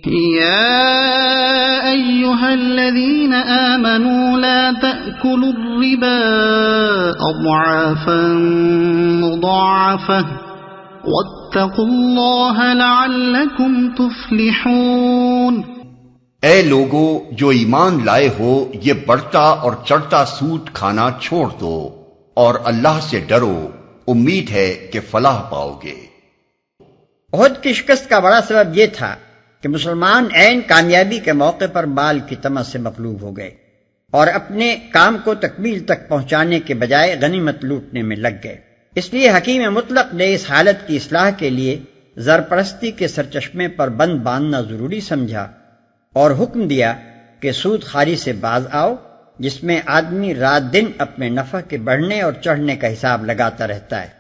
يا أيها الذين آمنوا لا تأكلوا الربا أضعافا مضاعفة واتقوا الله لعلكم تفلحون۔ اے لوگو جو ایمان لائے ہو، یہ بڑھتا اور چڑھتا سود کھانا چھوڑ دو اور اللہ سے ڈرو، امید ہے کہ فلاح پاؤ گے۔ احد کی شکست کا بڑا سبب یہ تھا کہ مسلمان عین کامیابی کے موقع پر مال کی طمع سے مغلوب ہو گئے اور اپنے کام کو تکمیل تک پہنچانے کے بجائے غنیمت لوٹنے میں لگ گئے۔ اس لیے حکیم مطلق نے اس حالت کی اصلاح کے لیے زرپرستی کے سرچشمے پر بند باندھنا ضروری سمجھا اور حکم دیا کہ سود خواری سے باز آؤ، جس میں آدمی رات دن اپنے نفع کے بڑھنے اور چڑھنے کا حساب لگاتا رہتا ہے،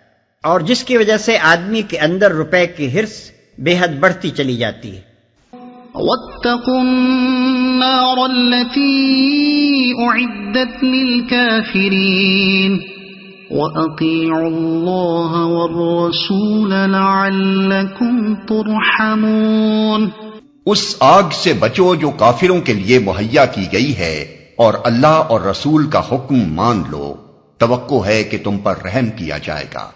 اور جس کی وجہ سے آدمی کے اندر روپے کی حرص بے حد بڑھتی چلی جاتی ہے۔ واتقوا النار التي أعدت للكافرين وأطيعوا الله والرسول لعلكم ترحمون۔ اس آگ سے بچو جو کافروں کے لیے مہیا کی گئی ہے، اور اللہ اور رسول کا حکم مان لو، توقع ہے کہ تم پر رحم کیا جائے گا۔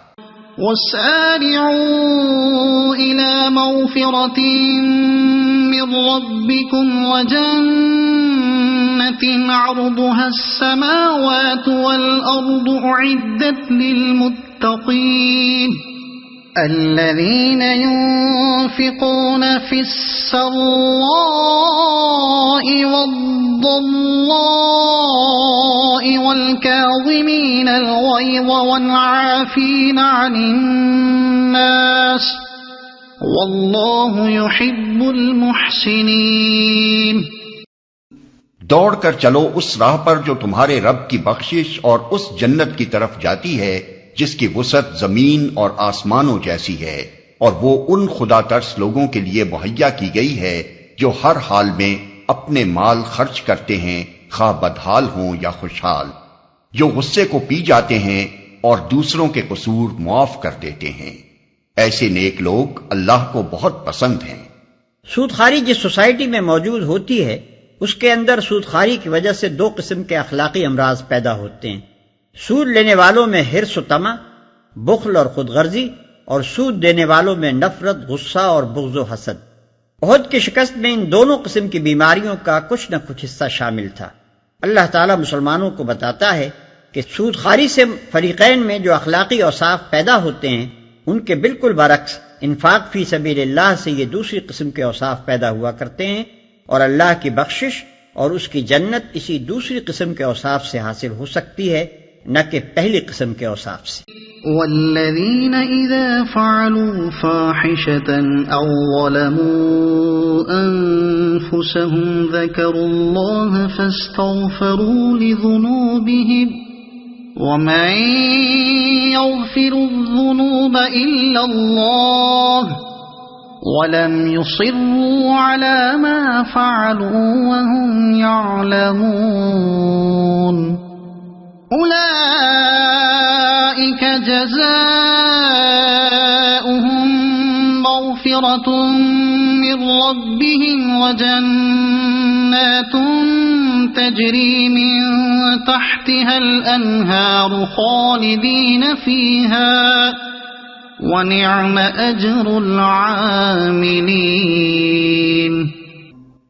وَسَارِعُوا إِلَى مَغْفِرَةٍ مِّن رَّبِّكُمْ وَجَنَّةٍ عَرْضُهَا السَّمَاوَاتُ وَالْأَرْضُ أُعِدَّتْ لِلْمُتَّقِينَ الذين ينفقون في السراء والضراء والكاظمين الغيظ والعافين عن الناس والله يحب المحسنين۔ دوڑ کر چلو اس راہ پر جو تمہارے رب کی بخشش اور اس جنت کی طرف جاتی ہے جس کی وسعت زمین اور آسمانوں جیسی ہے، اور وہ ان خدا ترس لوگوں کے لیے مہیا کی گئی ہے جو ہر حال میں اپنے مال خرچ کرتے ہیں، خواہ بدحال ہوں یا خوشحال، جو غصے کو پی جاتے ہیں اور دوسروں کے قصور معاف کر دیتے ہیں۔ ایسے نیک لوگ اللہ کو بہت پسند ہیں۔ سودخواری جس سوسائٹی میں موجود ہوتی ہے، اس کے اندر سودخواری کی وجہ سے دو قسم کے اخلاقی امراض پیدا ہوتے ہیں۔ سود لینے والوں میں حرص و طمع، بخل اور خود غرضی، اور سود دینے والوں میں نفرت، غصہ اور بغض و حسد۔ احد کی شکست میں ان دونوں قسم کی بیماریوں کا کچھ نہ کچھ حصہ شامل تھا۔ اللہ تعالیٰ مسلمانوں کو بتاتا ہے کہ سود خواری سے فریقین میں جو اخلاقی اوصاف پیدا ہوتے ہیں، ان کے بالکل برعکس انفاق فی سبیل اللہ سے یہ دوسری قسم کے اوصاف پیدا ہوا کرتے ہیں، اور اللہ کی بخشش اور اس کی جنت اسی دوسری قسم کے اوصاف سے حاصل ہو سکتی ہے، نہ کہ پہلی قسم کے اوصاف سے۔ والذین اذا فعلوا فاحشة او ظلموا انفسهم ذکروا اللہ فاستغفروا لذنوبهم ومن يغفر الذنوب الا اللہ ولم يصروا على ما فعلوا وهم يعلمون أولئك جزاؤهم مغفرة من ربهم وجنات تجري من تحتها الأنهار خالدين فيها وَنِعْمَ أَجْرُ الْعَامِلِينَ۔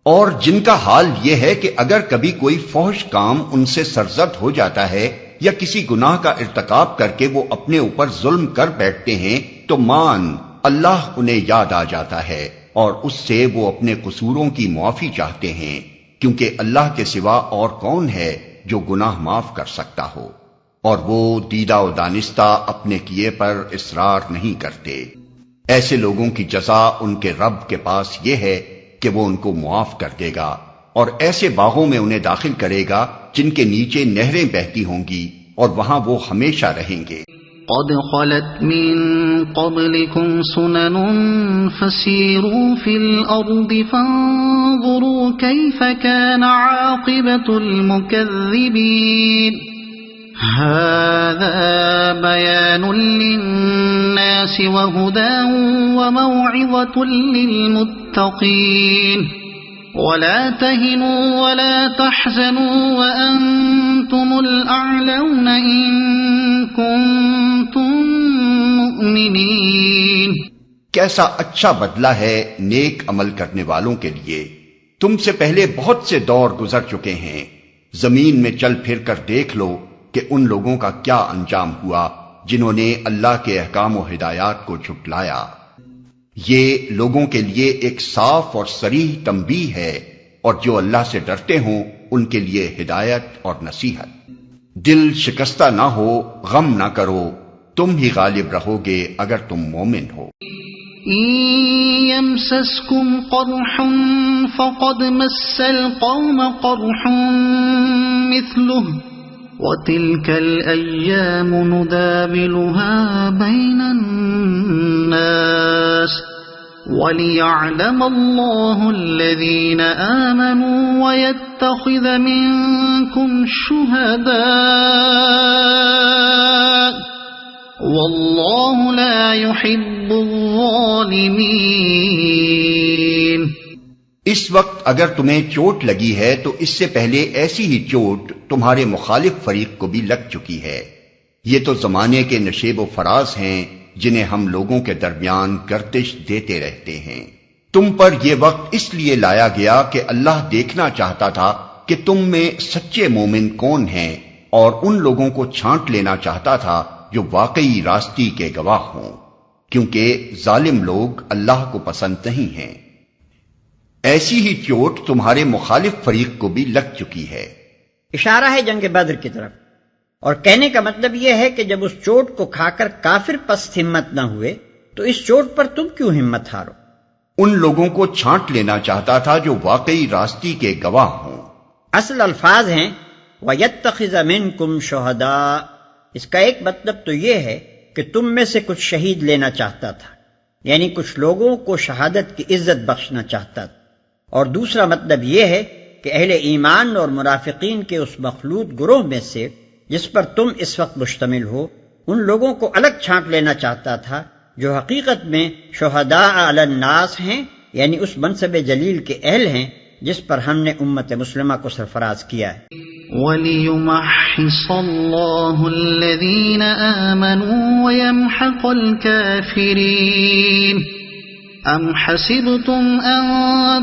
اور جن کا حال یہ ہے کہ اگر کبھی کوئی فحش کام ان سے سرزد ہو جاتا ہے یا کسی گناہ کا ارتکاب کر کے وہ اپنے اوپر ظلم کر بیٹھتے ہیں، تو اللہ انہیں یاد آ جاتا ہے اور اس سے وہ اپنے قصوروں کی معافی چاہتے ہیں، کیونکہ اللہ کے سوا اور کون ہے جو گناہ معاف کر سکتا ہو، اور وہ دیدہ و دانستہ اپنے کیے پر اصرار نہیں کرتے۔ ایسے لوگوں کی جزا ان کے رب کے پاس یہ ہے کہ وہ ان کو معاف کر دے گا، اور ایسے باغوں میں انہیں داخل کرے گا جن کے نیچے نہریں بہتی ہوں گی، اور وہاں وہ ہمیشہ رہیں گے۔ قد خلت من قبلكم سنن فسيروا في الأرض فانظروا كيف كان عاقبة المكذبين هذا بيان للناس وهدى وموعظة للمتقين المتقين ولا تهنوا ولا تحزنوا وأنتم الأعلون إن كنتم مؤمنين. کیسا اچھا بدلہ ہے نیک عمل کرنے والوں کے لیے. تم سے پہلے بہت سے دور گزر چکے ہیں. زمین میں چل پھر کر دیکھ لو کہ ان لوگوں کا کیا انجام ہوا جنہوں نے اللہ کے احکام و ہدایات کو جھٹلایا. یہ لوگوں کے لیے ایک صاف اور صریح تنبیہ ہے، اور جو اللہ سے ڈرتے ہوں ان کے لیے ہدایت اور نصیحت. دل شکستہ نہ ہو، غم نہ کرو، تم ہی غالب رہو گے اگر تم مومن ہو. إن يمسسكم قرح فقد مس القوم قرح مثله وتلك الأيام نداولها بين الناس وَلِيَعْلَمَ اللَّهُ الَّذِينَ آمَنُوا وَيَتَّخِذَ مِنكُمْ شُهَدَاءَ وَاللَّهُ لَا يُحِبُّ الظَّالِمِينَ. اس وقت اگر تمہیں چوٹ لگی ہے تو اس سے پہلے ایسی ہی چوٹ تمہارے مخالف فریق کو بھی لگ چکی ہے. یہ تو زمانے کے نشیب و فراز ہیں جنہیں ہم لوگوں کے درمیان گردش دیتے رہتے ہیں. تم پر یہ وقت اس لیے لایا گیا کہ اللہ دیکھنا چاہتا تھا کہ تم میں سچے مومن کون ہیں، اور ان لوگوں کو چھانٹ لینا چاہتا تھا جو واقعی راستی کے گواہ ہوں، کیونکہ ظالم لوگ اللہ کو پسند نہیں ہیں. ایسی ہی چوٹ تمہارے مخالف فریق کو بھی لگ چکی ہے. اشارہ ہے جنگ بدر کی طرف، اور کہنے کا مطلب یہ ہے کہ جب اس چوٹ کو کھا کر کافر پست ہمت نہ ہوئے تو اس چوٹ پر تم کیوں ہمت ہارو؟ ان لوگوں کو چھانٹ لینا چاہتا تھا جو واقعی راستی کے گواہ ہوں. اصل الفاظ ہیں وَيَتَّخِذَ مِنْكُمْ شُهَدَاءَ. اس کا ایک مطلب تو یہ ہے کہ تم میں سے کچھ شہید لینا چاہتا تھا، یعنی کچھ لوگوں کو شہادت کی عزت بخشنا چاہتا تھا. اور دوسرا مطلب یہ ہے کہ اہل ایمان اور منافقین کے اس مخلوط گروہ میں سے جس پر تم اس وقت مشتمل ہو، ان لوگوں کو الگ چھانٹ لینا چاہتا تھا جو حقیقت میں شہداء علی الناس ہیں، یعنی اس منصب جلیل کے اہل ہیں جس پر ہم نے امت مسلمہ کو سرفراز کیا ہے. وَلِيُمَحِّصَ اللَّهُ الَّذِينَ آمَنُوا وَيَمْحَقَ الْكَافِرِينَ. أَمْ حَسِبْتُمْ أَن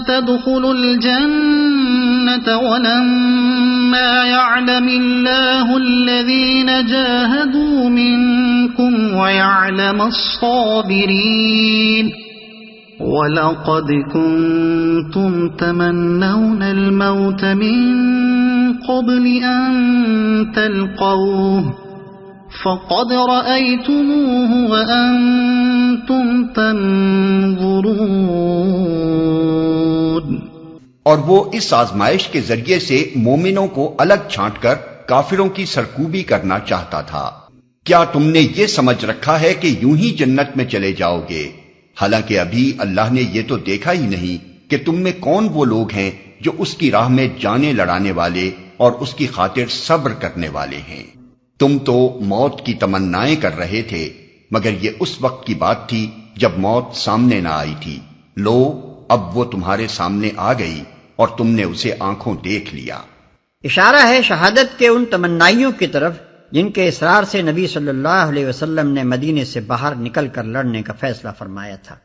تَدْخُلُوا الْجَنَّةَ وَلَمَّا يَعْلَمِ اللَّهُ الَّذِينَ جَاهَدُوا مِنكُمْ وَيَعْلَمَ الصَّابِرِينَ. وَلَقَدْ كُنتُمْ تَمَنَّوْنَ الْمَوْتَ مِن قَبْلِ أَن تَلْقَوْهُ فَقَدْ رَأَيْتُمُوهُ وَأَنْتُمْ تَنْظُرُونَ. اور وہ اس آزمائش کے ذریعے سے مومنوں کو الگ چھانٹ کر کافروں کی سرکوبی کرنا چاہتا تھا. کیا تم نے یہ سمجھ رکھا ہے کہ یوں ہی جنت میں چلے جاؤ گے؟ حالانکہ ابھی اللہ نے یہ تو دیکھا ہی نہیں کہ تم میں کون وہ لوگ ہیں جو اس کی راہ میں جانیں لڑانے والے اور اس کی خاطر صبر کرنے والے ہیں. تم تو موت کی تمنائیں کر رہے تھے، مگر یہ اس وقت کی بات تھی جب موت سامنے نہ آئی تھی. لو اب وہ تمہارے سامنے آ گئی اور تم نے اسے آنکھوں دیکھ لیا. اشارہ ہے شہادت کے ان تمنائیوں کی طرف جن کے اصرار سے نبی صلی اللہ علیہ وسلم نے مدینے سے باہر نکل کر لڑنے کا فیصلہ فرمایا تھا.